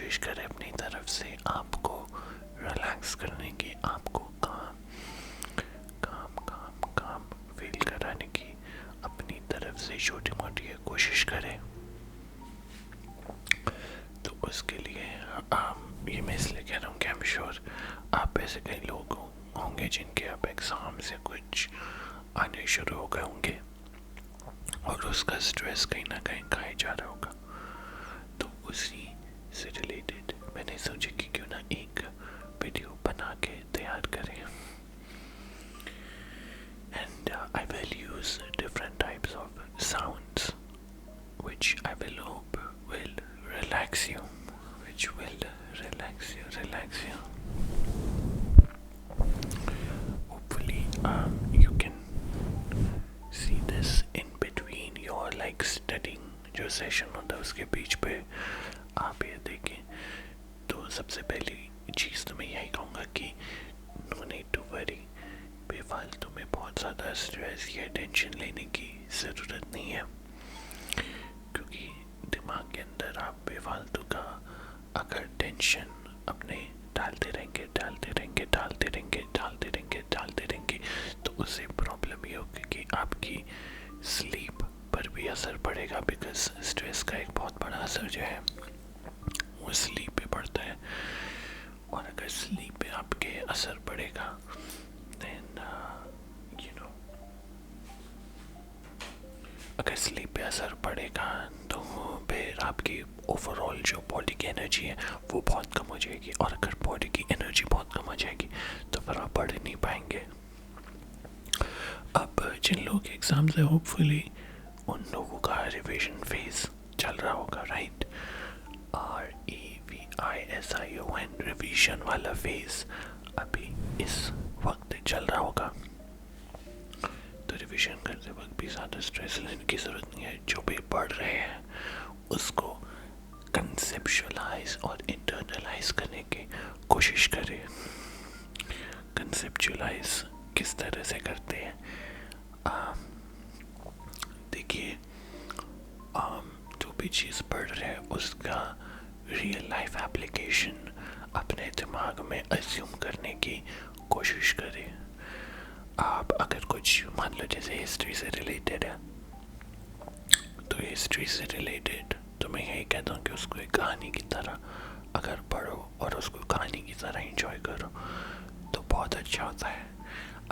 कोशिश करें अपनी तरफ से आपको रिलैक्स करने की, आपको काम काम काम काम फील कराने की अपनी तरफ से छोटी मोटी कोशिश करें। तो उसके लिए ये मैं इसलिए कह रहा हूँ कि आई एम श्योर आप ऐसे कई लोग होंगे जिनके अब एग्ज़ाम से कुछ आने शुरू हो गए होंगे और उसका स्ट्रेस कहीं ना कहीं खाया जा रहा होगा। तो उसी से रिलेटेड मैंने सोचा कि क्यों ना एक वीडियो बना के तैयार करें। And I will use different types of sounds which I will hope will relax you, which will relax you. Hopefully, you can see this in between your like studying जो सेशन होता है उसके बीच पे आप ये देखें। तो सबसे पहली चीज़ तो मैं यही कहूँगा कि नो नीड टू वरी, बेफालतू में बहुत ज़्यादा स्ट्रेस या टेंशन लेने की ज़रूरत नहीं है, क्योंकि दिमाग के अंदर आप बेफालतू का अगर टेंशन अपने डालते रहेंगे तो उससे प्रॉब्लम ये होगी कि आपकी स्लीप पर भी असर पड़ेगा, बिकॉज स्ट्रेस का एक बहुत बड़ा असर जो है वो स्लीप पे पड़ता है। और अगर स्लीप पे आपके असर पड़ेगा देन अगर स्लीप पे असर पड़ेगा तो फिर आपकी ओवरऑल जो बॉडी की एनर्जी है वो बहुत कम हो जाएगी, और अगर बॉडी की एनर्जी बहुत कम हो जाएगी तो फिर आप पढ़ नहीं पाएंगे। अब जिन लोगों के एग्ज़ाम्स है होपफुली उन लोगों का रिविजन फेज चल रहा होगा, राइट। REVISION रिविजन वाला फेज अभी इस वक्त चल रहा होगा। तो रिविजन करते वक्त भी ज़्यादा स्ट्रेस लेने की ज़रूरत नहीं है। जो भी पढ़ रहे हैं उसको कंसेप्चुअलाइज और इंटरनलाइज करने की कोशिश करें। कंसेप्चुअलाइज किस तरह से करते हैं, देखिए जो भी चीज़ पढ़ रहे हैं उसका रियल लाइफ एप्लीकेशन अपने दिमाग में अज्यूम करने की कोशिश करें। आप अगर कुछ मान लो जैसे हिस्ट्री से रिलेटेड है तो हिस्ट्री से रिलेटेड तो मैं यही कहता हूँ कि उसको एक कहानी की तरह अगर पढ़ो और उसको कहानी की तरह एंजॉय करो तो बहुत अच्छा होता है।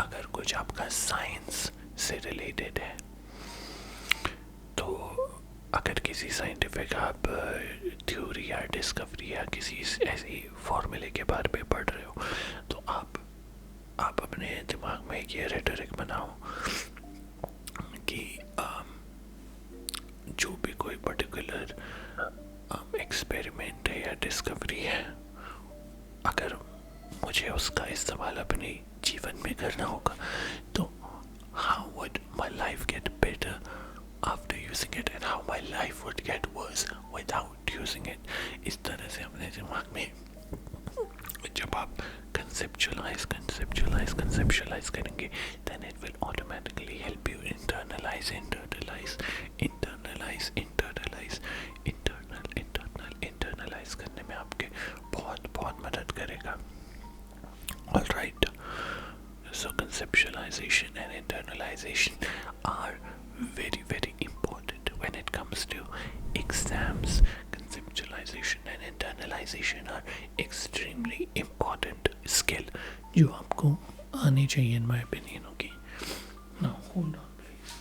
अगर कुछ आपका साइंस से रिलेटेड है तो अगर किसी साइंटिफिक आप थ्योरी या डिस्कवरी या किसी ऐसी फॉर्मूले के बारे में पढ़ रहे हो तो आप अपने दिमाग में ये रेटरिक बनाओ कि जो भी कोई पर्टिकुलर एक्सपेरिमेंट है या डिस्कवरी है, अगर मुझे उसका इस्तेमाल अपने जीवन में करना होगा तो how would my life get better after using it and how my life would get worse without using it। इस तरह से अपने दिमाग में जब आप conceptualize करेंगे then it will automatically help you internalize करने में आपके बहुत मदद करेगा। Alright, so conceptualization and internalization are very important when it comes to exams. Conceptualization and internalization are extremely important skill जो आपको आनी चाहिए in my opinion. Okay, now hold on please.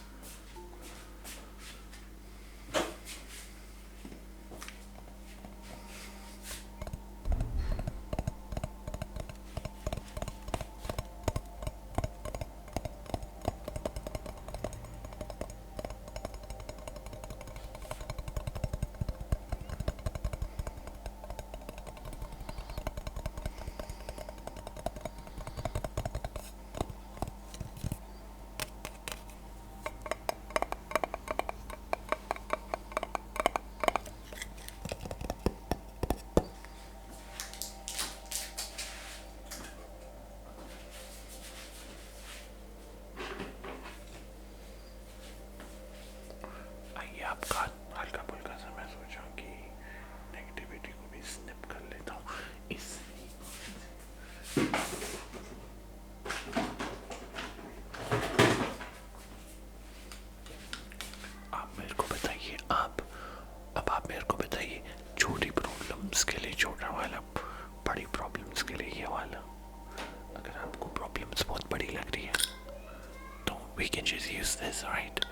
can just use this, right?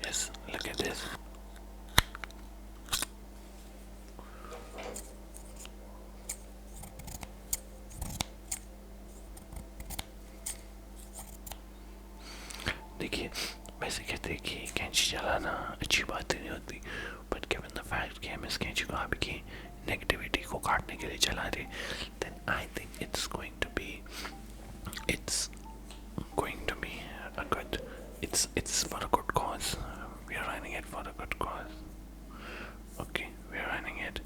Yes, look at this. देखिए वैसे कहते हैं कि कैंची चलाना अच्छी बात नहीं होती, बट गिवन द फैक्ट कि हम इस कैंची को आपकी नेगेटिविटी को काटने के लिए चला रहे, then I think it's going to be a good, it's for a good cause. We are running it for a good cause. Okay, we are running it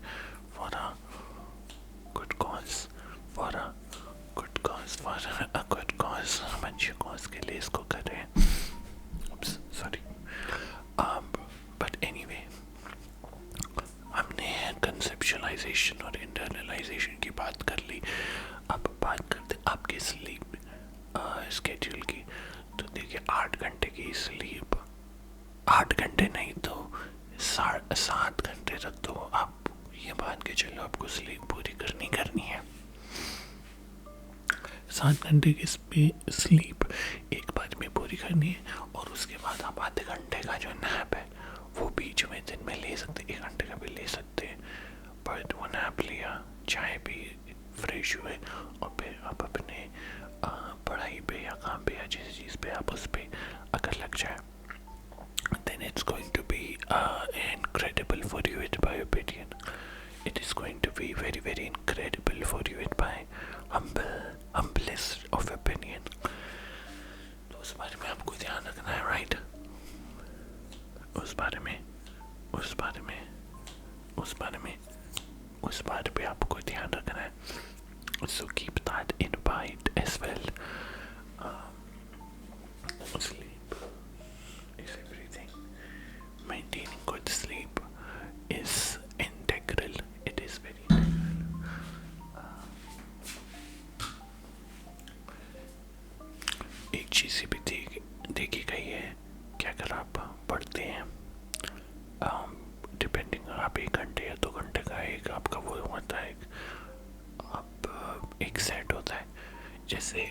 for a good cause, for a good cause, for a good cause. हम अच्छे cause के लिए इसको कर रहे हैं. Oops, sorry. But anyway, हमने conceptualization और internalization की बात कर ली. अब बात करते आपके स्लीप स्केड्यूल की. तो देखिए 8 घंटे की स्लीप, 8 घंटे नहीं तो 7 घंटे तक तो आप ये मान के चलो आपको स्लीप पूरी करनी है. 7 घंटे की स्लीप एक बार में पूरी करनी है, और उसके बाद आप आधे घंटे का जो नैप है वो बीच में दिन में ले सकते, 1 घंटे का भी ले सकते हैं. बट वो नैप लिया, चाय पी, फ्रेश हुए, और फिर आप अपने पढ़ाई पे या काम पे या जिस चीज़ पे आप उस पर अगर लग जाए, then it's going to be incredible for you in my opinion. It is going to be very very incredible for you in my humblest of opinion. तो उस बारे में आपको ध्यान रखना है, right? उस बारे पे आपको ध्यान रखना है. So keep that in mind as well. Sleep is everything. Maintaining good sleep is integral. It is very integral. एक चीज़ भी देखी गई है कि अगर आप पढ़ते हैं, डिपेंडिंग आप 1 घंटे या 2 घंटे का एक आपका वो होता है, आप एक सेट होता है. जैसे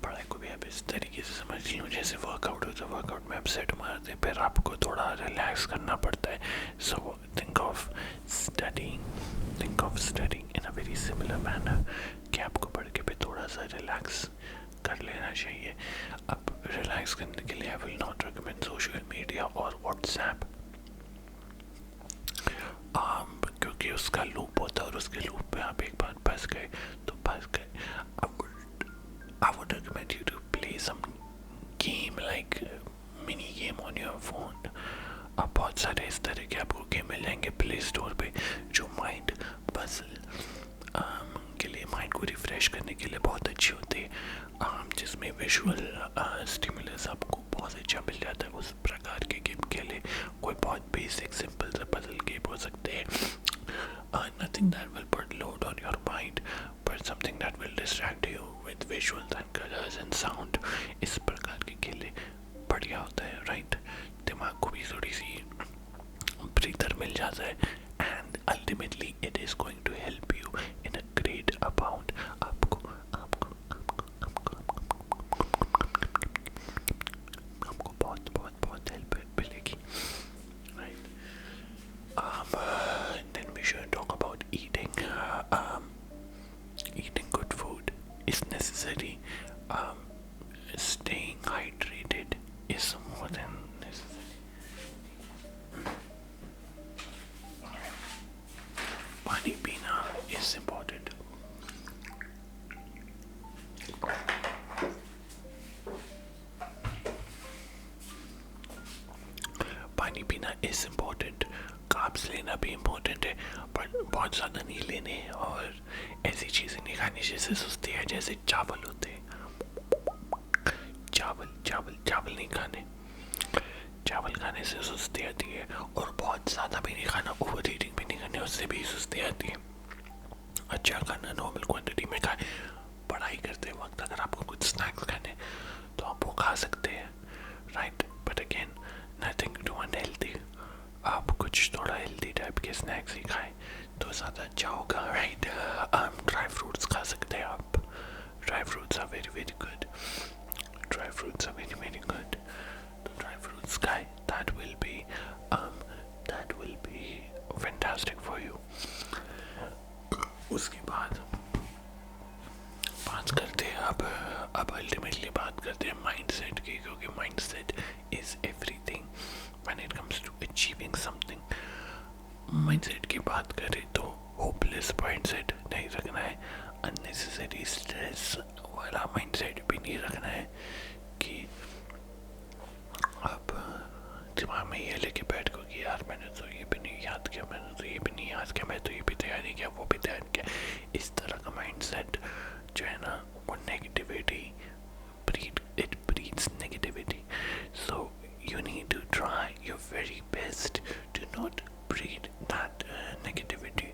पढ़ाई को भी आप इस तरीके से समझ लो, जैसे वर्कआउट होता है, वर्कआउट में आप सेट मारते हैं, फिर आपको थोड़ा रिलैक्स करना पड़ता है. So think of studying in a very similar manner, कि आपको पढ़ के भी थोड़ा सा रिलैक्स कर लेना चाहिए. अब रिलैक्स करने के लिए I will not recommend social media और व्हाट्सएप, क्योंकि उसका लूप होता है, और उसके लूप में आप एक बार फंस गए तो फंस गए. I would recommend you to play some game like mini game on your phone. अब बहुत सारे इस तरह के आपको गेम मिल जाएंगे प्ले स्टोर पे, जो माइंड पजल के लिए, माइंड को रिफ्रेश करने के लिए बहुत अच्छी होती है, जिसमें विजुअल स्टिमुलस आपको बहुत अच्छा मिल जाता है. उस प्रकार के गेम के लिए कोई बहुत बेसिक सिंपल सा पजल गेम हो सकते हैं. Nothing that will put load on your mind, but something that will distract you with visuals and colors and sound. इस प्रकार के खेले बढ़िया होता है, राइट? दिमाग को भी थोड़ी सी ब्रीदर मिल जाता है, and ultimately it is going to help you in a great amount. आपको बहुत हेल्प मिलेगी, right? Then we should talk about eating. Eating good food is necessary. Staying hydrated is more than necessary. पानी पीना is important. पानी पीना is important. Carbs लेना भी important है, पर बहुत ज़्यादा नहीं लेने, और ऐसी चीज़ें नहीं खानी जैसे सुस्ती है, जैसे चावल होते हैं. चावल नहीं खाने. चावल खाने से सुस्ती आती है, और बहुत ज़्यादा भी नहीं खाना, ओवर ईटिंग भी नहीं करनी, उससे भी सुस्ती आती है. अच्छा खाना नॉर्मल क्वांटिटी में खाएं. पढ़ाई करते वक्त अगर आपको कुछ स्नैक्स खाने तो आप वो खा सकते हैं, right? But again nothing to unhealthy. आप कुछ थोड़ा हेल्दी टाइप के स्नैक्स ही खाएं तो ज़्यादा अच्छा होगा, राइट? ड्राई फ्रूट्स खा सकते हैं आप. Dry fruits are very very good. Dry fruits are very very good. sky. That will be fantastic for you. उसके बाद बात करते हैं अब अल्टीमेटली बात करते हैं माइंडसेट की, क्योंकि mindset is everything when it comes to achieving something. Mindset की बात करें तो होपलेस माइंडसेट नहीं रखना है, अननेसेसरी स्ट्रेस वाला माइंडसेट भी नहीं रखना है कि अब दिमाग में ये लेके बैठ गो कि यार मैंने तो ये भी नहीं याद किया, मैंने तो ये भी नहीं याद किया, मैं तो ये भी तैयारी किया, वो भी तैयारी किया। इस तरह का माइंडसेट जो है ना वो negativity it breeds negativity. So you need to try your very best to not breed that negativity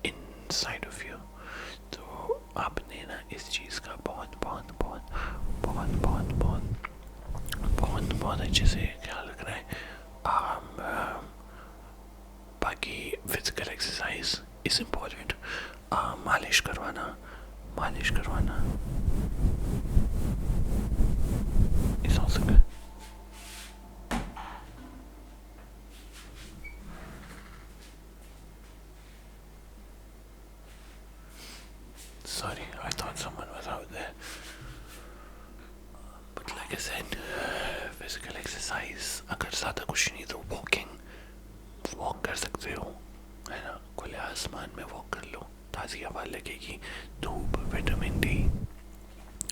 inside of you. तो आपने ना इस चीज़ का बहुत बहुत बहुत बहुत बहुत बहुत बहुत बहुत अच्छे से ख्याल रखना है। बाकी फिजिकल एक्सरसाइज इज इम्पोर्टेंट। मालिश करवाना is also good. Sorry, I thought someone was out there. But like I said, physical exercise अगर ज़्यादा कुछ नहीं तो वॉक कर सकते हो, है ना। खुले आसमान में वॉक कर लो, ताज़ी हवा लगेगी, धूप, विटामिन डी।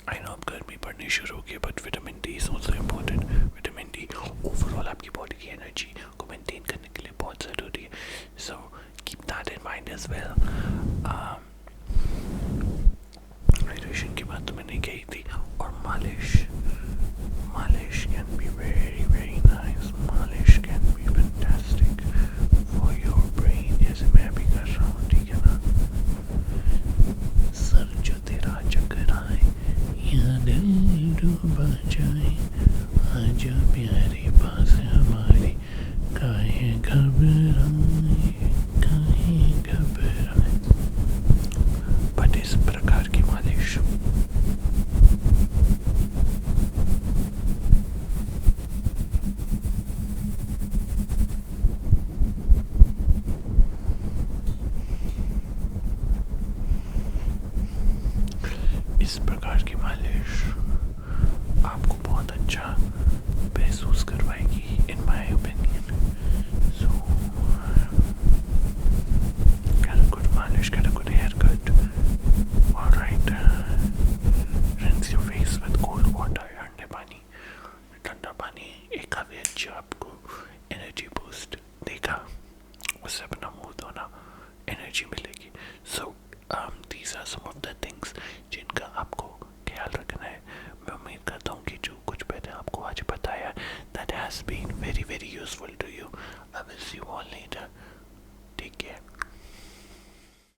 आई नो अब गर्मी पड़नी शुरू होगी, but vitamin D is also important. Vitamin D overall आपकी बॉडी की एनर्जी को मेंटेन करने के लिए बहुत ज़रूरी है। So keep that in mind as well. Hydration की बात तो मैंने कही थी, और मालिश can be very very nice. मालिश can be fantastic for your brain, जैसे मैं भी कर रहा हूँ, ठीक है ना। सर जो तेरा चकराए या दिल डूबा जाए, आजा प्यारे पास हमारे, काहे घबराए। बट इस प्रकार की मालिश आपको बहुत अच्छा महसूस करवाएगी, in my opinion. So get a good मालिश, get a good haircut. Alright, rinse your face with cold water, ठंडा पानी एक काफ़ी अच्छा आपको एनर्जी बूस्ट देगा, उससे अपना मुंह धोना, एनर्जी मिलेगी। सो these are some of the things जिनका आपको ख्याल रखना है। मैं उम्मीद करता हूँ कि जो कुछ मैंने आपको आज बताया that has been very very useful